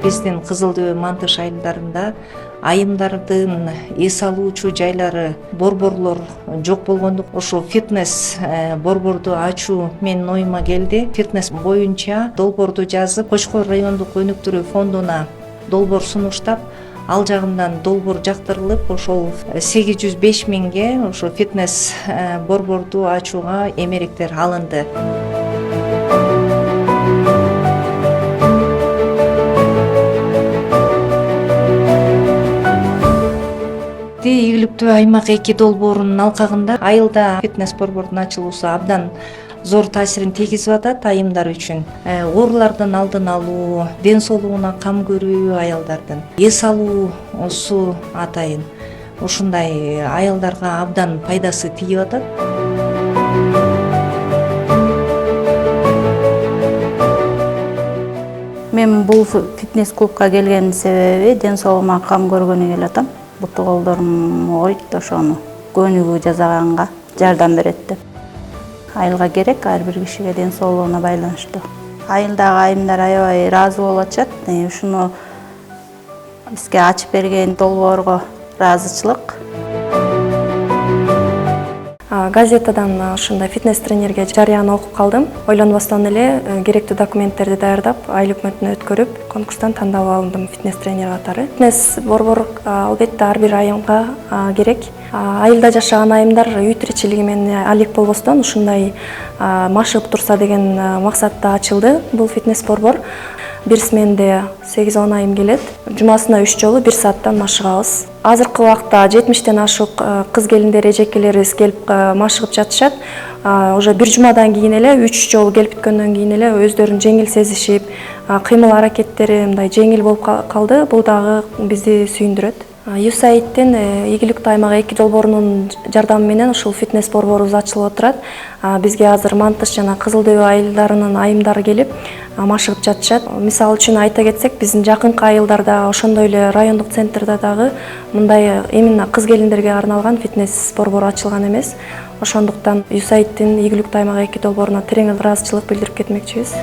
биздин Кызыл Дөбө Мантыш айылдарында айымдардын эс алуучу жайлары, борборлор жок болгондук ошо фитнес борборду ачуу менин оюма келди. Фитнес боюнча долбоорду жазып, Кочкор райондук өнүктүрүү фондуна долбоор сунуштап, ал жагынан долбоор жактырылып, ошол 805 миңге ошо фитнес борборду ачууга эмеректер алынды. Ийгиликтүү аймак 2 долбоорунун алкагында айылда фитнес борбордун ачылуусу абдан зор таасирин тийгизип атат айымдар үчүн. Оорулардын алдын алуу, ден соолугуна кам көрүү аялдардын, эс алуусу атайын. Ушундай аялдарга абдан пайдасы тийип атат. Мен бул фитнес клубка келген себеби ден соолугума кам көргөнү келатам. Буту колдорум ойт, ошону көнүгүү жасаганга жардам берет деп. Айылга керек ар бир кишиге ден соолугуна байланыштуу. Айылдагы айымдар аябай ыраазы болуп атышат. Ушуну бизге ачып берген долбоорго ыраазычылык. Газетадан ушундай фитнес тренерге жарыяны окуп калдым. Ойлонбостон эле керектүү документтерди даярдап, айыл өкмөтүнө өткөрүп, конкурстан тандалып алындым фитнес тренер катары. Фитнес борбор албетте ар бир айымга керек. Айылда жашаган айымдар үй тиричилиги менен алек болбостон ушундай машыгып турса деген максатта ачылды бул фитнес борбор. Бир сменде 8-10 айым келет. Жумасына 3 жолу 1 сааттан машыгабыз. Азыркы убакта 70тен ашык кыз келиндер, эжекелерибиз келип машыгып жатышат. Уже бир жумадан кийин эле 3 жолу келип бүткөндөн кийин эле өздөрүн жеңил сезишип, кыймыл аракеттери мындай жеңил болуп калды. Бул дагы бизди сүйүндүрөт. USAID-тен ийгиликтүү аймак 2 долбоорунун жардамы менен ушул фитнес борборубуз ачылып отурат. Бизге азыр Мантыш жана Кызыл Дөбө айылдарынын айымдары келип машыгып жатышат. Мисалы үчүн айта кетсек, биздин жакынкы айылдарда, ошондой эле райондук центрде дагы мындай именно кыз келиндерге арналган фитнес борбору ачылган эмес. Ошондуктан USAID-тен ийгиликтүү аймак 2 долбооруна терең ыраазычылык билдирип кетмекчибиз.